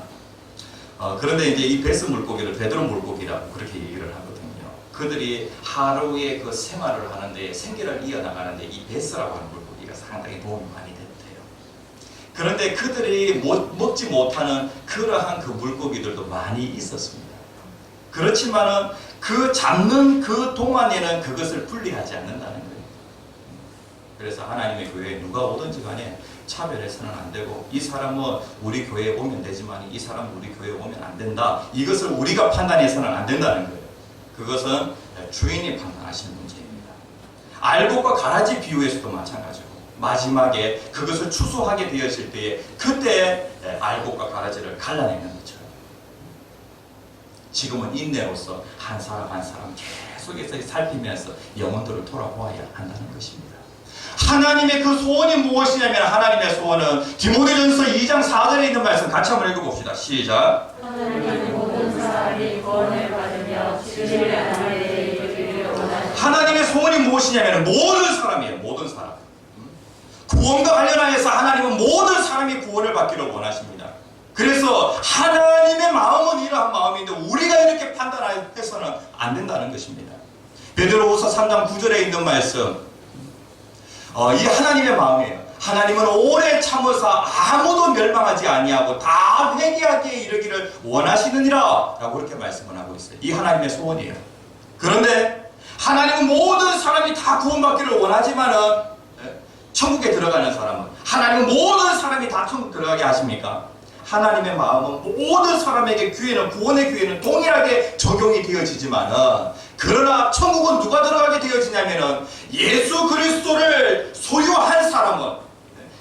그런데 이제 이 베스 물고기를 베드로 물고기라고 그렇게 얘기를 하거든요. 그들이 하루에 그 생활을 하는데 생계를 이어나가는데 이 베스라고 하는 물고기가 상당히 도움이 많이 된대요. 그런데 그들이 먹지 못하는 그러한 그 물고기들도 많이 있었습니다. 그렇지만은 그 잡는 그 동안에는 그것을 분리하지 않는다는 거예요. 그래서 하나님의 교회에 누가 오든지 간에 차별해서는 안 되고 이 사람은 우리 교회에 오면 되지만 이 사람은 우리 교회에 오면 안 된다. 이것을 우리가 판단해서는 안 된다는 거예요. 그것은 주인이 판단하시는 문제입니다. 알곡과 가라지 비유에서도 마찬가지고 마지막에 그것을 추수하게 되었을 때에 그때 알곡과 가라지를 갈라내는 것처럼 지금은 인내로서 한 사람 한 사람 계속해서 살피면서 영혼들을 돌아보아야 한다는 것입니다. 하나님의 그 소원이 무엇이냐면 하나님의 소원은 디모데전서 2장 4절에 있는 말씀 같이 한번 읽어봅시다. 시작. 하나님의 모든 사람이 사람들이 구원을 받으며 주님의 나라에 이르기를 원하십니다. 하나님의 소원이 무엇이냐면 모든 사람이에요. 모든 사람. 구원과 관련하여서 하나님은 모든 사람이 구원을 받기를 원하십니다. 그래서 하나님의 마음은 이러한 마음인데 우리가 이렇게 판단해서는 안 된다는 것입니다. 베드로후서 3장 9절에 있는 말씀, 이 하나님의 마음이에요. 하나님은 오래 참으사 아무도 멸망하지 아니하고 다 회개하기에 이르기를 원하시느니라 라고 그렇게 말씀을 하고 있어요. 이 하나님의 소원이에요. 그런데 하나님은 모든 사람이 다 구원받기를 원하지만은 천국에 들어가는 사람은, 하나님은 모든 사람이 다 천국 들어가게 하십니까? 하나님의 마음은 모든 사람에게 구원의 기회는 동일하게 적용이 되어지지만은, 그러나 천국은 누가 들어가게 되어지냐면은 예수 그리스도를 소유한 사람은,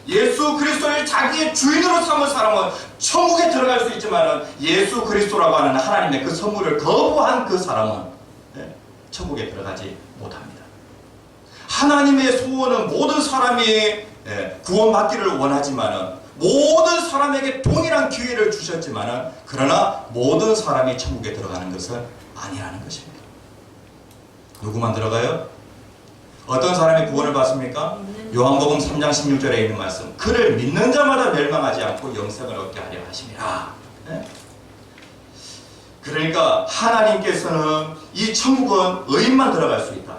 예수 그리스도를 자기의 주인으로 삼은 사람은 천국에 들어갈 수 있지만은 예수 그리스도라고 하는 하나님의 그 선물을 거부한 그 사람은 천국에 들어가지 못합니다. 하나님의 소원은 모든 사람이 구원받기를 원하지만은, 모든 사람에게 동일한 기회를 주셨지만은, 그러나 모든 사람이 천국에 들어가는 것은 아니라는 것입니다. 누구만 들어가요? 어떤 사람이 구원을 받습니까? 요한복음 3장 16절에 있는 말씀, 그를 믿는 자마다 멸망하지 않고 영생을 얻게 하려 하심이라. 그러니까 하나님께서는 이 천국은 의인만 들어갈 수 있다.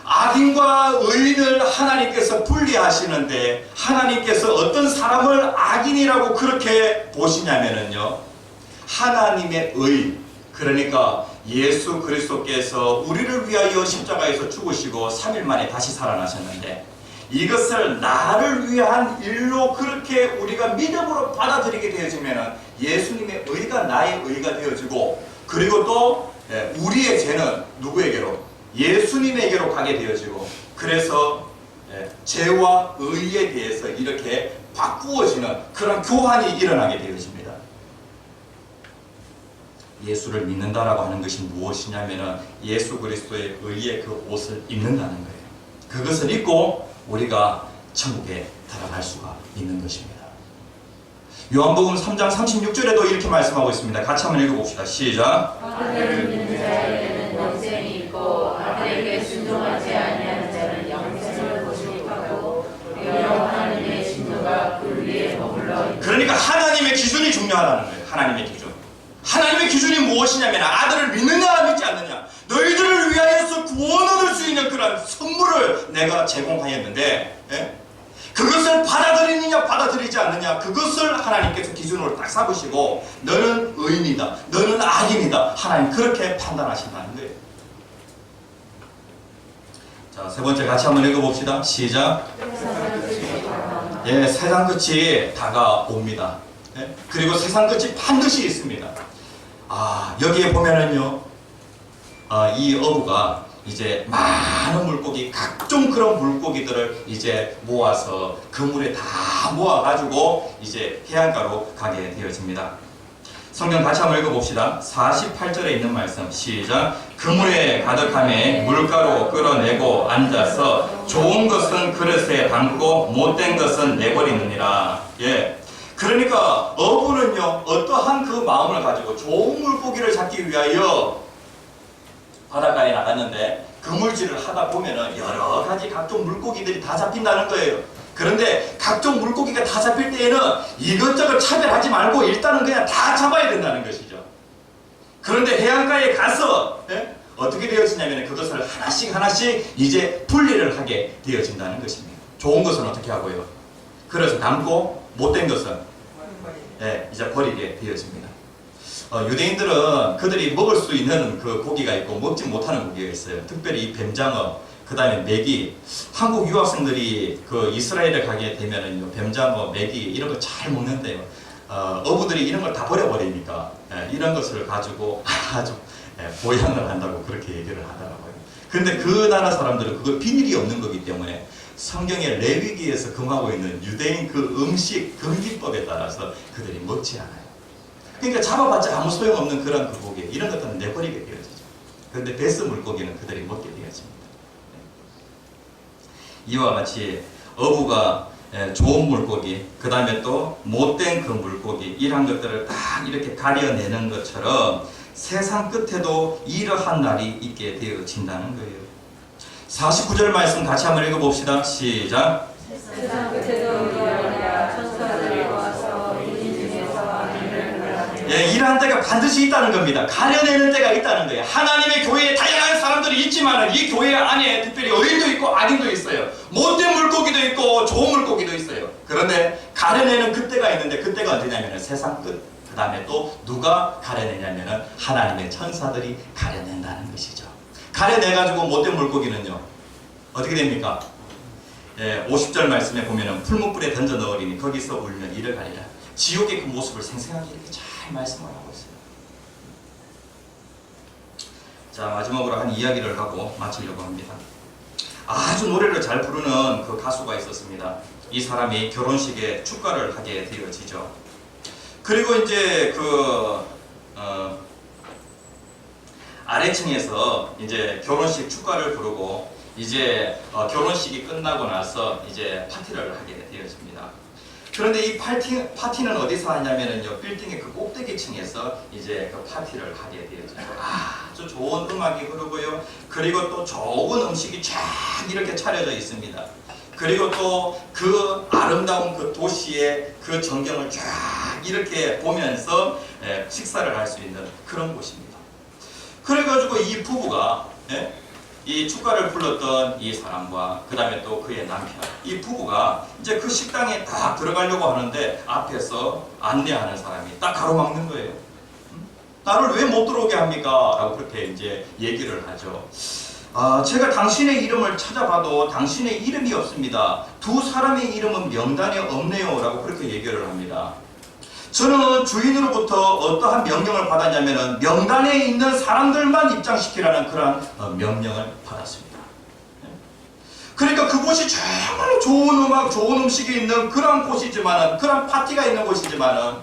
악인과 의인을 하나님께서 분리하시는데, 하나님께서 어떤 사람을 악인이라고 그렇게 보시냐면요, 하나님의 의, 그러니까 예수 그리스도께서 우리를 위하여 십자가에서 죽으시고 3일 만에 다시 살아나셨는데, 이것을 나를 위한 일로 그렇게 우리가 믿음으로 받아들이게 되어지면 예수님의 의가 나의 의가 되어지고, 그리고 또 우리의 죄는 누구에게로? 예수님에게로 가게 되어지고, 그래서 죄와 의에 대해서 이렇게 바꾸어지는 그런 교환이 일어나게 되어집니다. 예수를 믿는다라고 하는 것이 무엇이냐면은 예수 그리스도의 의의 그 옷을 입는다는 거예요. 그것을 입고 우리가 천국에 들어갈 수가 있는 것입니다. 요한복음 3장 36절에도 이렇게 말씀하고 있습니다. 같이 한번 읽어봅시다. 시작. 아들을 믿는 자에게는 영생이 있고 아들에게 순종하지 아니하는 자는 영생을 보지 못하고 하나님의 진노가 그 위에 머물러 있다. 그러니까 하나님의 기준이 중요하다는 거예요. 하나님의 기준. 하나님의 기준이 무엇이냐면 아들을 믿느냐 믿지 않느냐, 너희들을 위하여서 구원 얻을 수 있는 그런 선물을 내가 제공하였는데, 그것을 받아들이느냐 받아들이지 않느냐, 그것을 하나님께서 기준으로 딱 삼으시고 너는 의인이다, 너는 악인이다, 하나님 그렇게 판단하신다는 거예요. 자, 세 번째 같이 한번 읽어봅시다. 시작. 세상 끝이 다가옵니다. 그리고 세상 끝이 반드시 있습니다. 여기에 보면은요, 이 어부가 이제 많은 물고기, 각종 그런 물고기들을 이제 모아서 그물에 다 모아가지고 이제 해안가로 가게 되어집니다. 성경 같이 한번 읽어봅시다. 48절에 있는 말씀, 시작. 그물에 가득함에 물가로 끌어내고 앉아서 좋은 것은 그릇에 담고 못된 것은 내버리느니라. 그러니까 어부는요, 어떠한 그 마음을 가지고 좋은 물고기를 잡기 위하여 바닷가에 나갔는데, 그물질을 하다 보면은 여러 가지 각종 물고기들이 다 잡힌다는 거예요. 그런데 각종 물고기가 다 잡힐 때에는 이것저것 차별하지 말고 일단은 그냥 다 잡아야 된다는 것이죠. 그런데 해안가에 가서 어떻게 되어지냐면 그것을 하나씩 이제 분리를 하게 되어진다는 것입니다. 좋은 것은 어떻게 하고요? 그래서 담고 못된 것은 이제 버리게 되어집니다. 유대인들은 그들이 먹을 수 있는 그 고기가 있고 먹지 못하는 고기가 있어요. 특별히 이 뱀장어, 그 다음에 메기. 한국 유학생들이 그 이스라엘에 가게 되면은 뱀장어, 메기 이런 거 잘 먹는데요. 어부들이 이런 걸 다 버려버리니까 이런 것을 가지고 아주 보양을 한다고 그렇게 얘기를 하더라고요. 근데 그 나라 사람들은 그거 비밀이 없는 거기 때문에 성경의 레위기에서 금하고 있는 유대인 그 음식 금기법에 따라서 그들이 먹지 않아요. 그러니까 잡아봤자 아무 소용없는 그런 그 고기, 이런 것들은 내버리게 되어지죠. 그런데 베스 물고기는 그들이 먹게 되어집니다. 이와 같이 어부가 좋은 물고기, 그 다음에 또 못된 그 물고기, 이런 것들을 딱 이렇게 가려내는 것처럼 세상 끝에도 이러한 날이 있게 되어진다는 거예요. 49절 말씀 같이 한번 읽어봅시다. 시작. 세상 끝에도 이러하리라. 천사들이 와서 인인 중에서 아멘을 말하며. 예, 이러한 때가 반드시 있다는 겁니다. 가려내는 때가 있다는 거예요. 하나님의 교회에 다양한 사람들이 있지만 이 교회 안에 특별히 의인도 있고 악인도 있어요. 못된 물고기도 있고 좋은 물고기도 있어요. 그런데 가려내는 그때가 있는데, 그때가 언제냐면 세상 끝. 그 다음에 또 누가 가려내냐면 하나님의 천사들이 가려낸다는 것이죠. 가려내가지고 못된 물고기는요 어떻게 됩니까? 50절 말씀에 보면은 풀무불에 던져 넣으리니 거기서 울면 이를 가리라. 지옥의 그 모습을 생생하게 이렇게 잘 말씀을 하고 있어요. 자, 마지막으로 한 이야기를 하고 마치려고 합니다. 아주 노래를 잘 부르는 그 가수가 있었습니다. 이 사람이 결혼식에 축가를 하게 되어지죠. 그리고 이제 아래층에서 이제 결혼식 축가를 부르고 이제 결혼식이 끝나고 나서 이제 파티를 하게 되어집니다. 그런데 이 파티는 어디서 하냐면은요, 빌딩의 그 꼭대기층에서 이제 그 파티를 하게 되어지죠. 아주 좋은 음악이 흐르고요. 그리고 또 좋은 음식이 쫙 이렇게 차려져 있습니다. 그리고 또 그 아름다운 그 도시의 그 전경을 쫙 이렇게 보면서 식사를 할 수 있는 그런 곳입니다. 그래가지고 이 부부가 이 축가를 불렀던 이 사람과 그 다음에 또 그의 남편, 이 부부가 이제 그 식당에 딱 들어가려고 하는데 앞에서 안내하는 사람이 딱 가로막는 거예요. 나를 왜 못 들어오게 합니까? 라고 그렇게 이제 얘기를 하죠. 제가 당신의 이름을 찾아봐도 당신의 이름이 없습니다. 두 사람의 이름은 명단에 없네요. 라고 그렇게 얘기를 합니다. 저는 주인으로부터 어떠한 명령을 받았냐면 명단에 있는 사람들만 입장시키라는 그런 명령을 받았습니다. 그러니까 그곳이 정말 좋은 음악, 좋은 음식이 있는 그런 곳이지만은, 그런 파티가 있는 곳이지만은,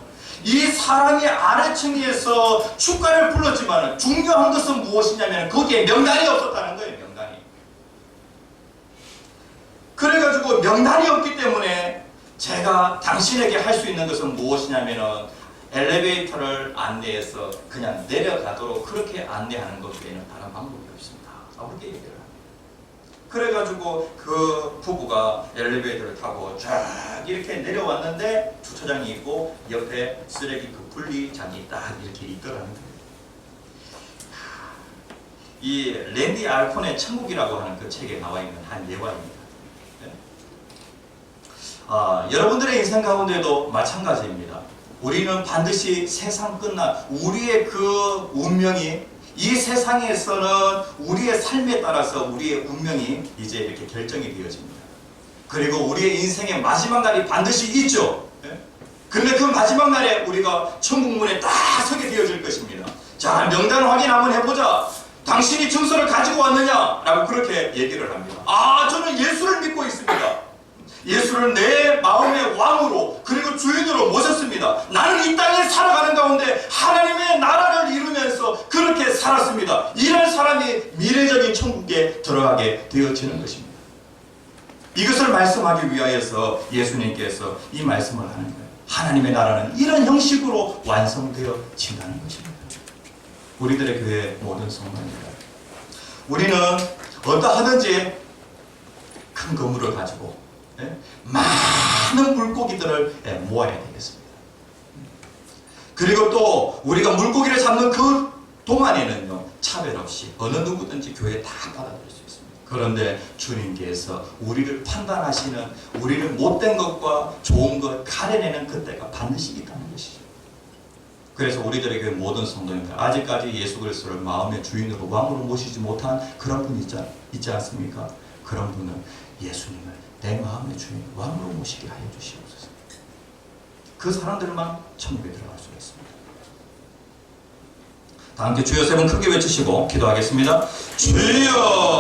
이 사람이 아래층에서 축가를 불렀지만은 중요한 것은 무엇이냐면 거기에 명단이 없었다는 거예요. 명단이. 그래가지고 명단이 없기 때문에 제가 당신에게 할 수 있는 것은 무엇이냐면은 엘리베이터를 안내해서 그냥 내려가도록 그렇게 안내하는 것 외에는 다른 방법이 없습니다. 그렇게 얘기를 합니다. 그래가지고 그 부부가 엘리베이터를 타고 쫙 이렇게 내려왔는데 주차장이 있고 옆에 쓰레기 그 분리장이 딱 이렇게 있더라는 거예요. 이 랜디 알콘의 천국이라고 하는 그 책에 나와 있는 한 예화입니다. 여러분들의 인생 가운데도 마찬가지입니다. 우리는 반드시 세상 끝나 우리의 그 운명이, 이 세상에서는 우리의 삶에 따라서 우리의 운명이 이제 이렇게 결정이 되어집니다. 그리고 우리의 인생의 마지막 날이 반드시 있죠. 그런데 그 마지막 날에 우리가 천국 문에 딱 서게 되어질 것입니다. 자, 명단 확인 한번 해보자. 당신이 증서를 가지고 왔느냐? 라고 그렇게 얘기를 합니다. 저는 예수를 믿고 있습니다. 예수를 내 마음의 왕으로 그리고 주인으로 모셨습니다. 나는 이 땅에 살아가는 가운데 하나님의 나라를 이루면서 그렇게 살았습니다. 이런 사람이 미래적인 천국에 들어가게 되어지는 것입니다. 이것을 말씀하기 위하여서 예수님께서 이 말씀을 하는 거예요. 하나님의 나라는 이런 형식으로 완성되어진다는 것입니다. 우리들의 교회 모든 성도입니다. 우리는 어떠하든지 큰 건물을 가지고 많은 물고기들을 모아야 되겠습니다. 그리고 또 우리가 물고기를 잡는 그 동안에는요, 차별 없이 어느 누구든지 교회에 다 받아들일 수 있습니다. 그런데 주님께서 우리를 판단하시는, 우리를 못된 것과 좋은 것 가려내는 그때가 반드시 있다는 것이죠. 그래서 우리들의 교회 모든 성도님들, 아직까지 예수 그리스도를 마음의 주인으로 왕으로 모시지 못한 그런 분 있지 않습니까? 그런 분은 예수님을 내 마음의 주인, 왕으로 모시게 하여 주시옵소서. 그 사람들만 천국에 들어갈 수가 있습니다. 다 함께 주여 세 번 크게 외치시고 기도하겠습니다. 주여